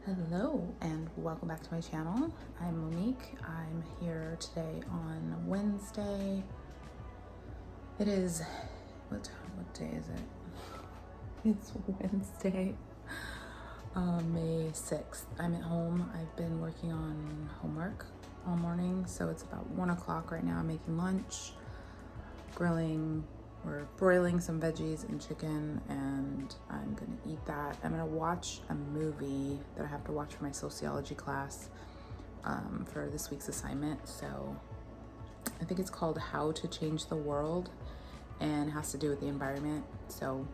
Hello and welcome back to my channel. I'm Monique. I'm here today on Wednesday. It is, what day is it? It's Wednesday, May 6th. I'm at home. I've been working on homework all morning, so it's about 1 o'clock right now. I'm making lunch, broiling some veggies and chicken, and I'm gonna eat that. I'm gonna watch a movie that I have to watch for my sociology class for this week's assignment. So I think it's called How to Change the World, and it has to do with the environment. So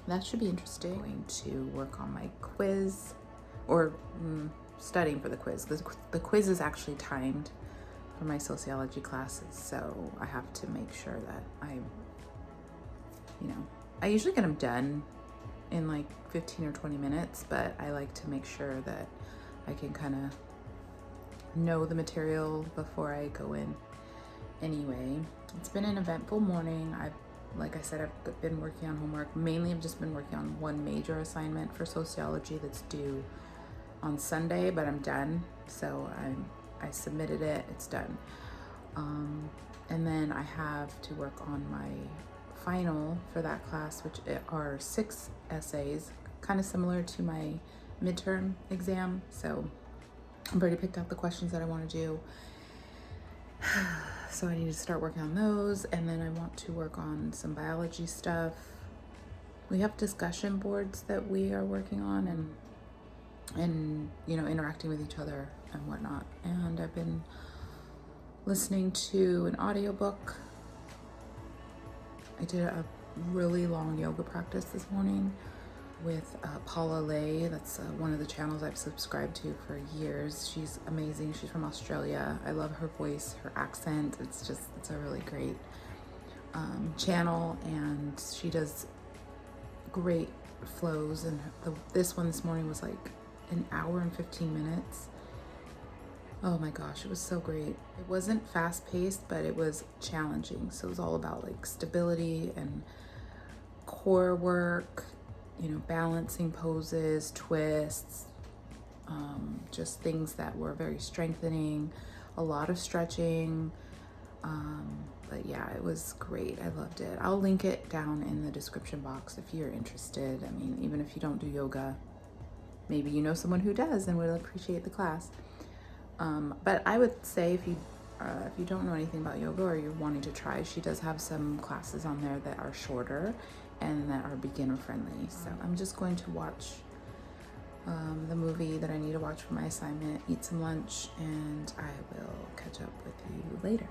that should be interesting. I'm going to work on my quiz, or studying for the quiz. The quiz is actually timed for my sociology classes, so I have to make sure that I usually get them done in like 15 or 20 minutes, but I like to make sure that I can kind of know the material before I go in. Anyway, it's been an eventful morning. Like I said, I've been working on homework. Mainly I've just been working on one major assignment for sociology that's due on Sunday, but I'm done. So I submitted it, it's done. And then I have to work on my final for that class, which are 6 essays, kind of similar to my midterm exam. So I've already picked out the questions that I want to do. So I need to start working on those, and then I want to work on some biology stuff. We have discussion boards that we are working on and interacting with each other and whatnot. And I've been listening to an audiobook. I did a really long yoga practice this morning with Paula Lay. That's one of the channels I've subscribed to for years. She's amazing. She's from Australia. I love her voice, her accent. It's a really great channel, and she does great flows. And this one this morning was like an hour and 15 minutes. Oh my gosh, it was so great. It wasn't fast paced, but it was challenging. So it was all about like stability and core work, balancing poses, twists, just things that were very strengthening, a lot of stretching. But yeah, it was great. I loved it. I'll link it down in the description box if you're interested. I mean, even if you don't do yoga, maybe you know someone who does and would appreciate the class. But I would say if you don't know anything about yoga or you're wanting to try, she does have some classes on there that are shorter and that are beginner friendly. So I'm just going to watch the movie that I need to watch for my assignment, eat some lunch, and I will catch up with you later.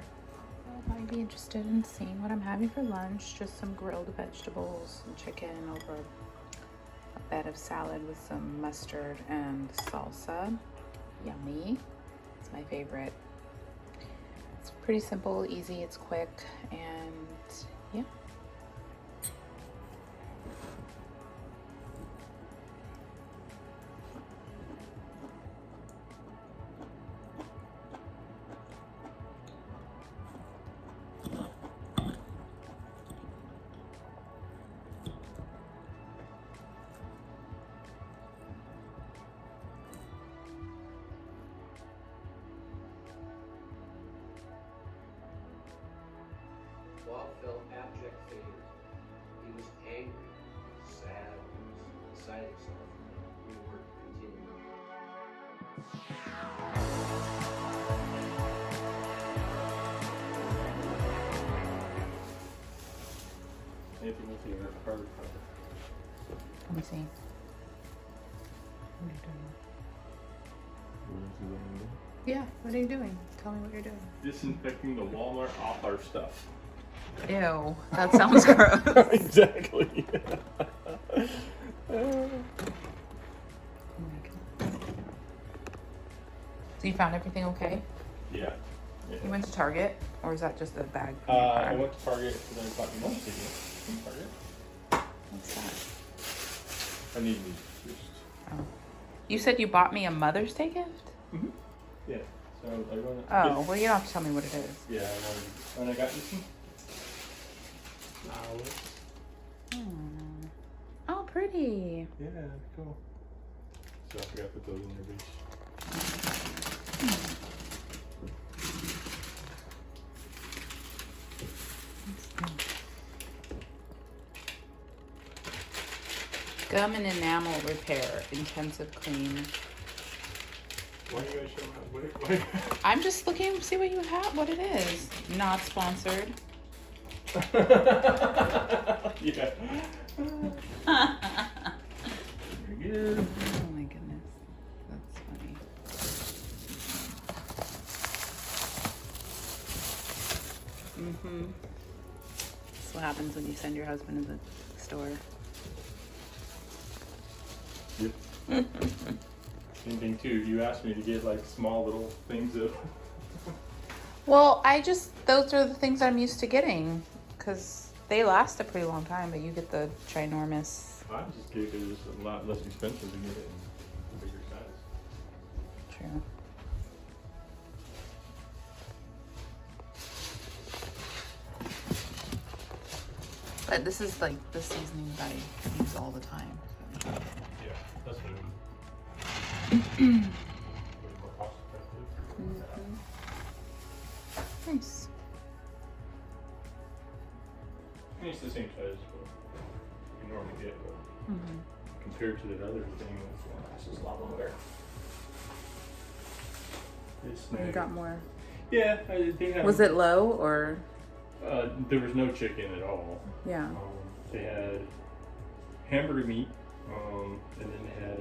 You might be interested in seeing what I'm having for lunch. Just some grilled vegetables and chicken over a bed of salad with some mustard and salsa. Yummy. It's my favorite. It's pretty simple, easy, it's quick, and yeah. Bob felt abject failure. He was angry, sad, he was beside himself. We were continuing. Anything with your card cover? Let me see. What are you doing? Yeah, what are you doing? Tell me what you're doing. Disinfecting the Walmart off our stuff. Ew, that sounds gross. Exactly. Oh my God. So you found everything okay? Yeah. You went to Target, or is that just a bag? I went to Target because I bought your lunch ticket from Target. What's that? I need to just. Oh. You said you bought me a Mother's Day gift? Mm-hmm. Yeah. So I went. Oh, well, you don't have to tell me what it is. Yeah, and I got you some flowers. Oh, pretty. Yeah, cool. So I forgot to put those in your base. Gum and enamel repair, intensive clean. Why are you guys showing that? I'm just looking to see what you have, what it is. Not sponsored. Yeah. Very good. Oh my goodness, that's funny. That's what happens when you send your husband to the store. Yep. Same thing too. You asked me to get like small little things of. Well, those are the things I'm used to getting, because they last a pretty long time, but you get the ginormous. I just get it because it's a lot less expensive to get it in a bigger size. True. But this is like the seasoning that I use all the time. So. Yeah, that's what I mean. More cost effective. Nice. I mean, it's the same size as what you normally get, but compared to the other thing, this is a lot longer. You got more. Yeah, I think. Was it low or? There was no chicken at all. Yeah. They had hamburger meat, and then they had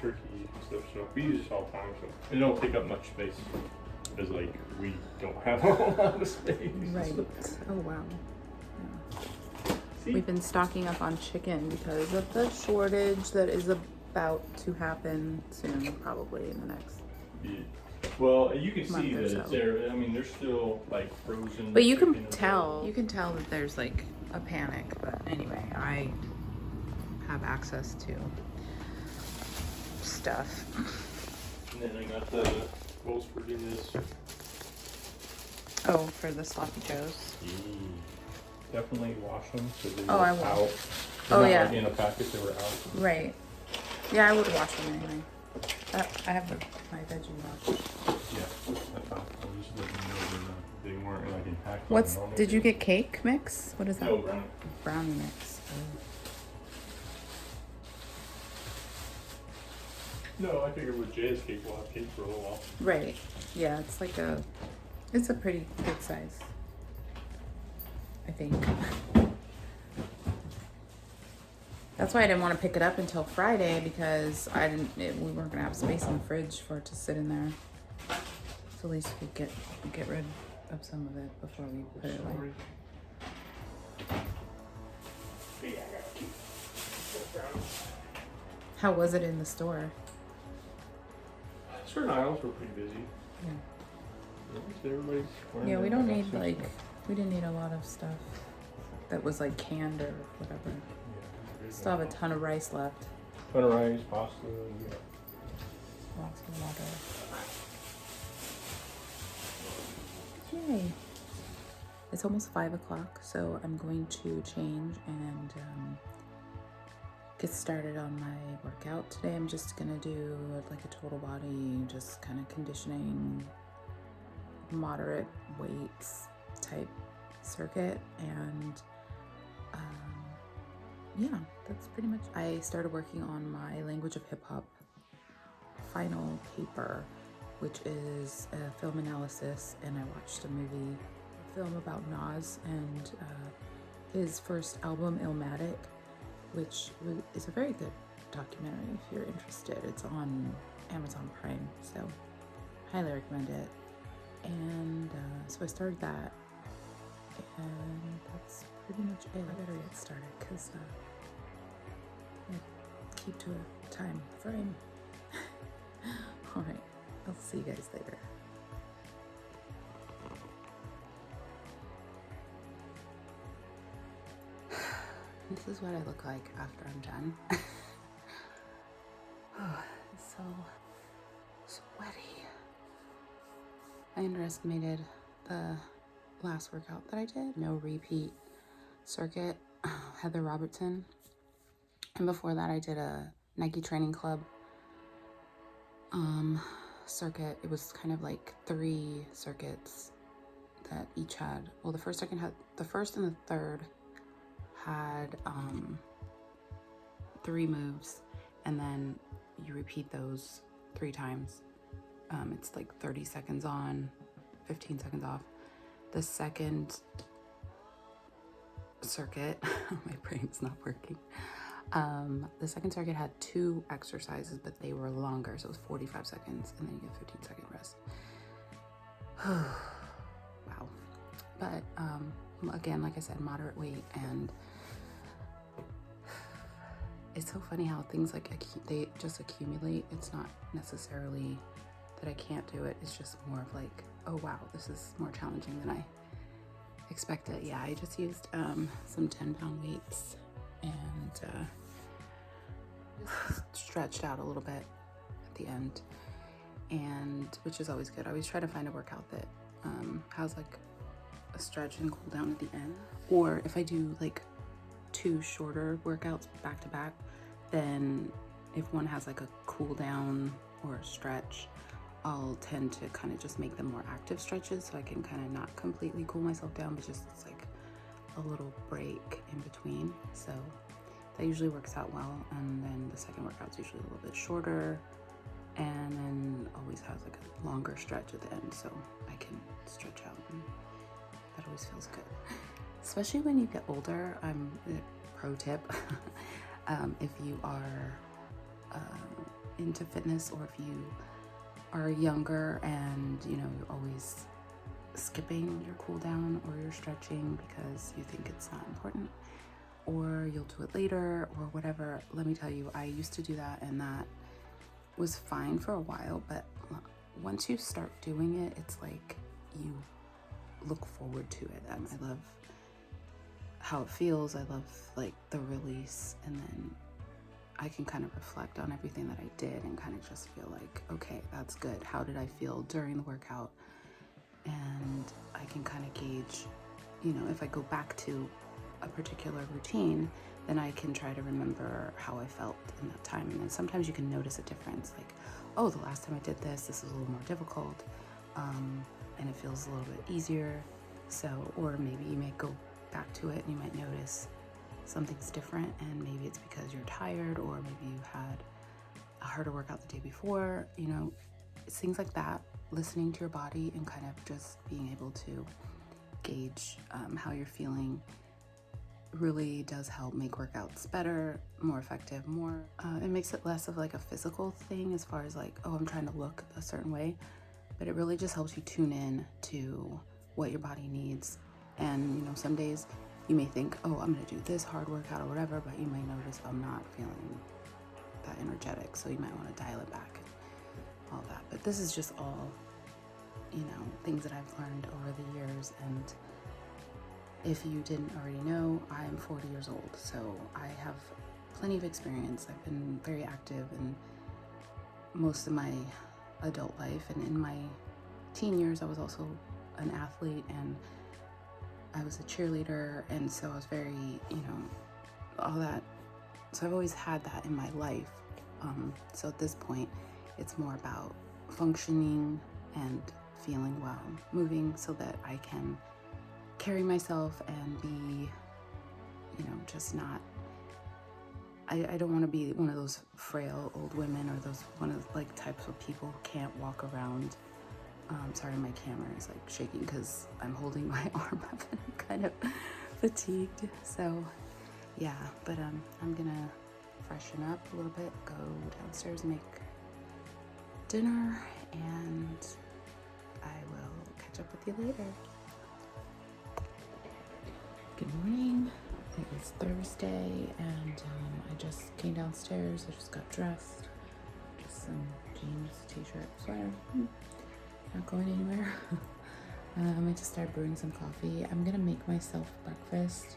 turkey and stuff. So we use this all the time, so it don't take up much space. Because like we don't have a whole lot of space. Right. Oh wow. See? We've been stocking up on chicken because of the shortage that is about to happen soon, probably in the next. Yeah. Well, you can month see or that so. it's there. I mean, there's still like frozen. But you can chicken tell. available. You can tell that there's like a panic. But anyway, I have access to stuff. And then I got the bowls for doing this. Oh, for the sloppy joes. Definitely wash them because they Oh, were I will. out. Oh, Not yeah. Like in a packet, they were out. Right. Yeah, I would wash them anyway. I have my veggie wash. Yeah, that's fine. I was just letting you know that they weren't like in packets. What's? Normal Did you days. get cake mix? What is that? No, brownie. Brownie mix. Oh. No, I figured with Jay's cake, we'll have cake for a little while. Right. Yeah, it's like it's a pretty good size, I think. That's why I didn't want to pick it up until Friday, because we weren't gonna have space in the fridge for it to sit in there. So at least we could get rid of some of it before we put it away. How was it in the store? Certain aisles were pretty busy. Yeah. Everybody's wearing Yeah, we their don't need outfits. like, we didn't need a lot of stuff that was like canned or whatever. Yeah, Still have a ton of rice left. ton of rice, pasta, yeah. Lots of water. Yay. It's almost 5 o'clock, so I'm going to change and get started on my workout. Today I'm just gonna do like a total body, just kind of conditioning, moderate weights type circuit, and yeah, that's pretty much. I started working on my language of hip hop final paper, which is a film analysis, and I watched a film about Nas and his first album, Illmatic, which is a very good documentary if you're interested. It's on Amazon Prime, so highly recommend it. And so I started that, and that's pretty much it. I better get started because I keep to a time frame. All right, I'll see you guys later. This is what I look like after I'm done. Oh, it's so sweaty. I underestimated the last workout that I did. No repeat circuit, Heather Robertson. And before that I did a Nike Training Club circuit. It was kind of like 3 circuits that each had, well, the first and the third had 3 moves, and then you repeat those 3 times. It's like 30 seconds on, 15 seconds off. The second circuit, my brain's not working. The second circuit had 2 exercises, but they were longer, so it was 45 seconds, and then you get 15-second rest. Wow. But again, like I said, moderate weight, and it's so funny how things like they just accumulate. It's not necessarily that I can't do it. It's just more of like, oh wow, this is more challenging than I expected. Yeah, I just used some 10-pound weights and just stretched out a little bit at the end, and which is always good. I always try to find a workout that has like a stretch and cool down at the end. Or if I do like 2 shorter workouts back to back, then if one has like a cool down or a stretch, I'll tend to kind of just make them more active stretches, so I can kind of not completely cool myself down, but just it's like a little break in between. So that usually works out well. And then the second workout's usually a little bit shorter, and then always has like a longer stretch at the end, so I can stretch out, and that always feels good. Especially when you get older. Pro tip, if you are into fitness, or if you are younger and you know you're always skipping your cool down or your stretching because you think it's not important, or you'll do it later or whatever, let me tell you, I used to do that, and that was fine for a while, but once you start doing it, it's like you look forward to it. I love how it feels. I love like the release, and then I can kind of reflect on everything that I did and kind of just feel like, okay, that's good. How did I feel during the workout? And I can kind of gauge, you know, if I go back to a particular routine, then I can try to remember how I felt in that time. And then sometimes you can notice a difference, like, oh, the last time I did this was a little more difficult, and it feels a little bit easier. So, or maybe you may go back to it and you might notice something's different, and maybe it's because you're tired, or maybe you had a harder workout the day before. You know, it's things like that. Listening to your body and kind of just being able to gauge how you're feeling really does help make workouts better, more effective, it makes it less of like a physical thing as far as like, oh, I'm trying to look a certain way, but it really just helps you tune in to what your body needs. And you know, some days you may think, oh, I'm gonna do this hard workout or whatever, but you may notice I'm not feeling that energetic, so you might want to dial it back and all that. But this is just all, you know, things that I've learned over the years. And if you didn't already know, I'm 40 years old, so I have plenty of experience. I've been very active in most of my adult life, and in my teen years I was also an athlete, and I was a cheerleader, and so I was very, you know, all that. So I've always had that in my life. So at this point, it's more about functioning and feeling well, moving so that I can carry myself and be, you know, just not, I don't want to be one of those frail old women, or those one of like types of people who can't walk around. Sorry, my camera is like shaking because I'm holding my arm up and I'm kind of fatigued. So yeah, but I'm gonna freshen up a little bit, go downstairs and make dinner, and I will catch up with you later. Good morning. It is Thursday, and I just came downstairs. I just got dressed. Just some jeans, t-shirt, sweater. Not going anywhere. I just started brewing some coffee. I'm gonna make myself breakfast.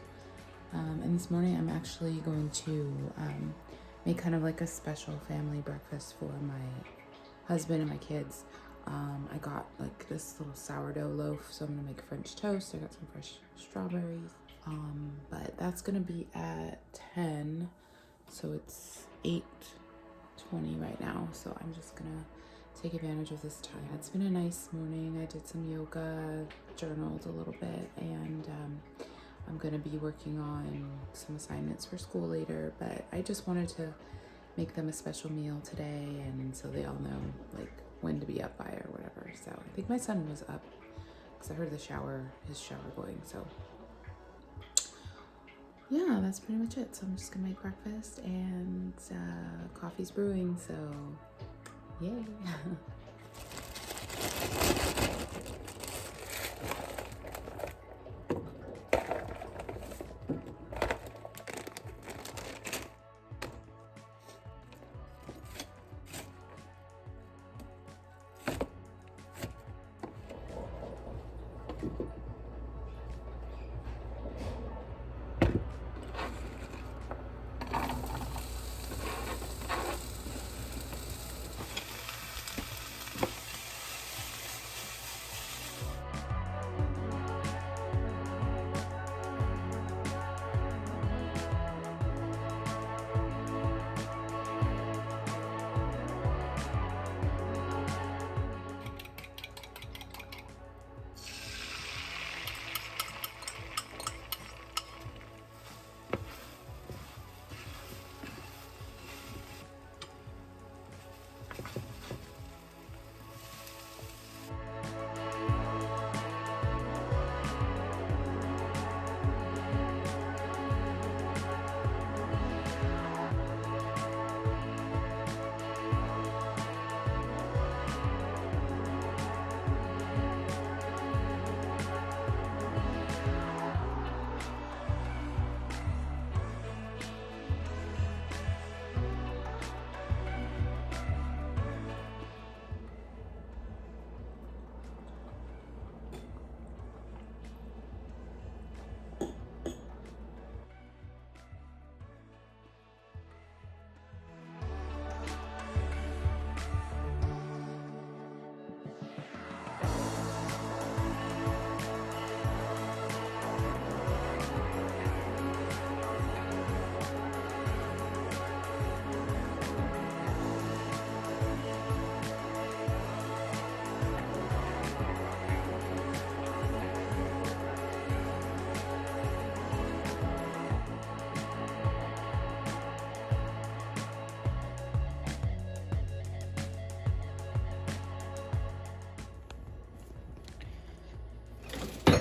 And this morning I'm actually going to make kind of like a special family breakfast for my husband and my kids. I got like this little sourdough loaf, so I'm gonna make French toast. I got some fresh strawberries. But that's gonna be at 10, so it's 8 20 right now, so I'm just gonna take advantage of this time. It's been a nice morning. I did some yoga, journaled a little bit, and I'm gonna be working on some assignments for school later, but I just wanted to make them a special meal today, and so they all know like when to be up by or whatever. So I think my son was up because I heard his shower going. So yeah, that's pretty much it. So I'm just gonna make breakfast, and coffee's brewing, so yay.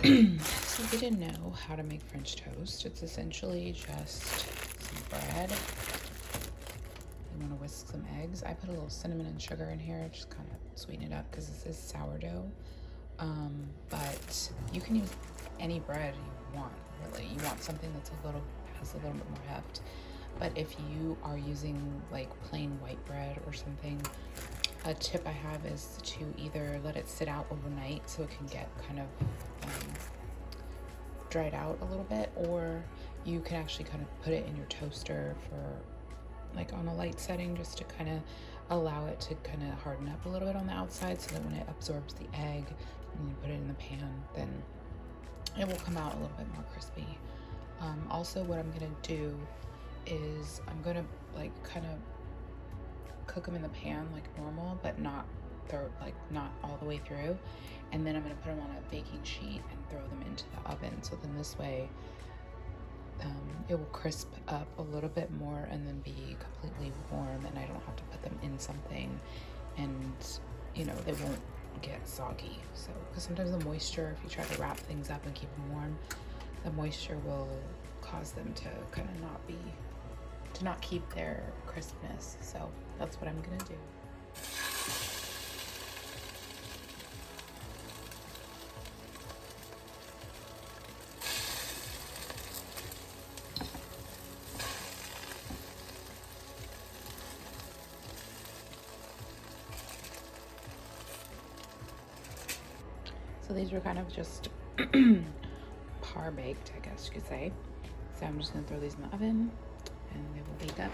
So if you didn't know how to make French toast, it's essentially just some bread. You want to whisk some eggs. I put a little cinnamon and sugar in here, just kind of sweeten it up because this is sourdough. But you can use any bread you want, really. You want something that's has a little bit more heft. But if you are using like plain white bread or something, a tip I have is to either let it sit out overnight so it can get kind of dried out a little bit, or you can actually kind of put it in your toaster for like on a light setting, just to kind of allow it to kind of harden up a little bit on the outside, so that when it absorbs the egg and you put it in the pan, then it will come out a little bit more crispy. Also, what I'm gonna do is I'm gonna like kind of cook them in the pan like normal, but not all the way through, and then I'm gonna put them on a baking sheet and throw them into the oven. So then this way it will crisp up a little bit more and then be completely warm, and I don't have to put them in something, and you know, they won't get soggy. So because sometimes the moisture, if you try to wrap things up and keep them warm, the moisture will cause them to kind of not keep their crispness. So that's what I'm gonna do. So these were kind of just par baked, I guess you could say. So I'm just gonna throw these in the oven, and they will bake up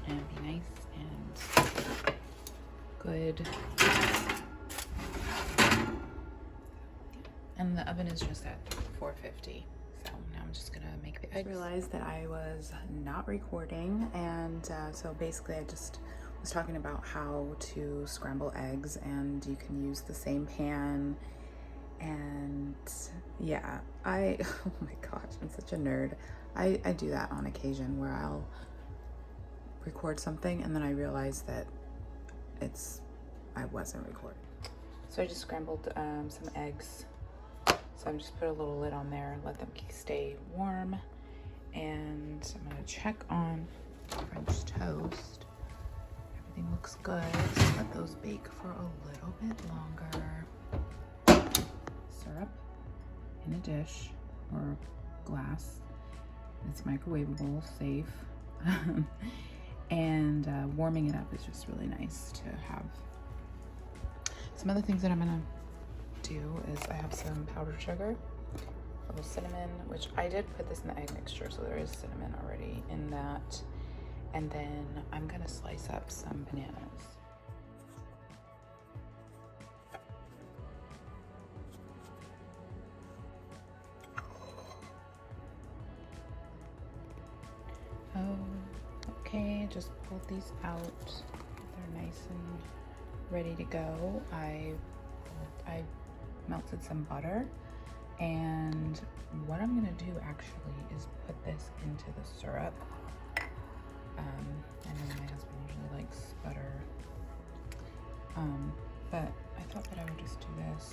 and be nice and good. And the oven is just at 450. So now I'm just gonna make the eggs. I realized that I was not recording, and so basically I just was was talking about how to scramble eggs, and you can use the same pan. And yeah, oh my gosh, I'm such a nerd. I do that on occasion where I'll record something and then I realize that I wasn't recording. So I just scrambled some eggs. So I'm just put a little lid on there, let them stay warm. And I'm gonna check on French toast. Everything looks good. So let those bake for a little bit longer. Syrup in a dish or glass. It's microwavable, safe. And warming it up is just really nice to have. Some other things that I'm gonna do is I have some powdered sugar, a little cinnamon, which I did put this in the egg mixture, so there is cinnamon already in that. And then I'm gonna slice up some bananas. Okay, just pulled these out. They're nice and ready to go. I melted some butter, and what I'm gonna do actually is put this into the syrup. I know my husband usually likes butter, but I thought that I would just do this,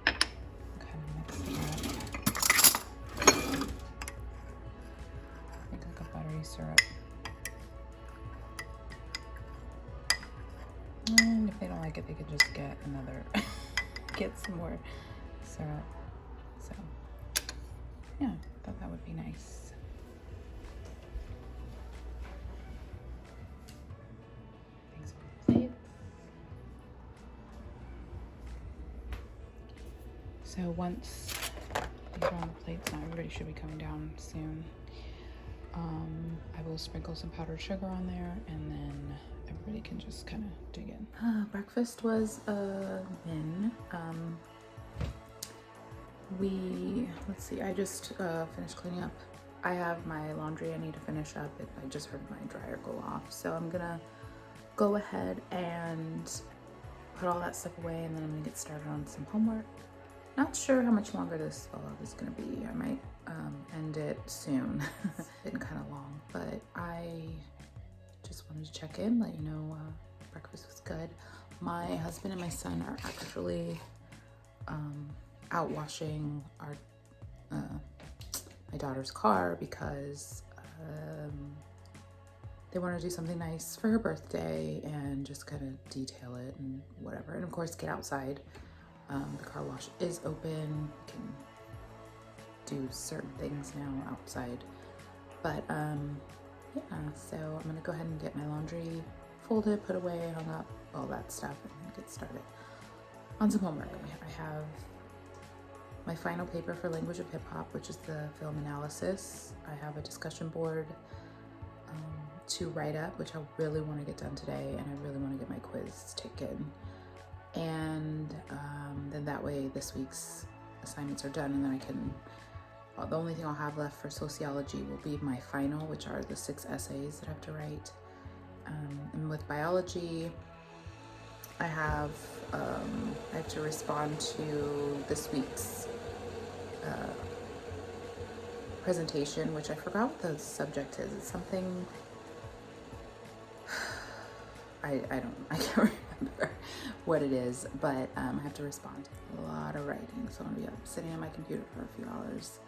kind of mix it up. Make like a buttery syrup. And if they don't like it, they could just get get some more syrup. So, yeah, I thought that would be nice. Things on the plate. So once these are on the plates, now everybody should be coming down soon. I will sprinkle some powdered sugar on there, and then everybody can just kind of dig in. Breakfast was in. Let's see, I just finished cleaning up. I have my laundry I need to finish up. I just heard my dryer go off. So I'm gonna go ahead and put all that stuff away, and then I'm gonna get started on some homework. Not sure how much longer this vlog is gonna be. I might end it soon. It's been kind of long, but I just wanted to check in, let you know breakfast was good. My husband and my son are actually out washing my daughter's car because they want to do something nice for her birthday and just kind of detail it and whatever. And of course, get outside. The car wash is open. Can do certain things now outside. But yeah, so I'm gonna go ahead and get my laundry folded, put away, hung up, all that stuff, and get started on some homework. I have my final paper for Language of Hip Hop, which is the film analysis. I have a discussion board to write up, which I really want to get done today, and I really want to get my quiz taken. And then that way this week's assignments are done, and then I can, the only thing I'll have left for sociology will be my final, which are the 6 essays that I have to write. And with biology, I have to respond to this week's presentation, which I forgot what the subject is. It's something, I can't remember what it is, but I have to respond to a lot of writing. So I'm gonna be sitting on my computer for a few hours.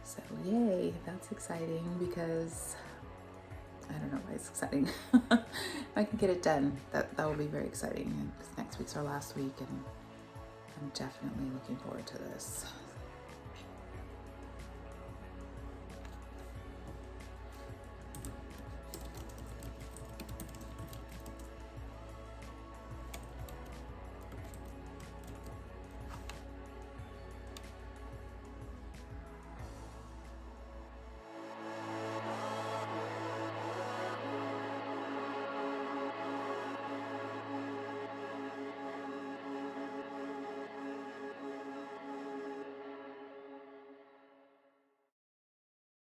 So yay, that's exciting because I don't know why it's exciting. If I can get it done, that will be very exciting. And next week's our last week, and I'm definitely looking forward to this.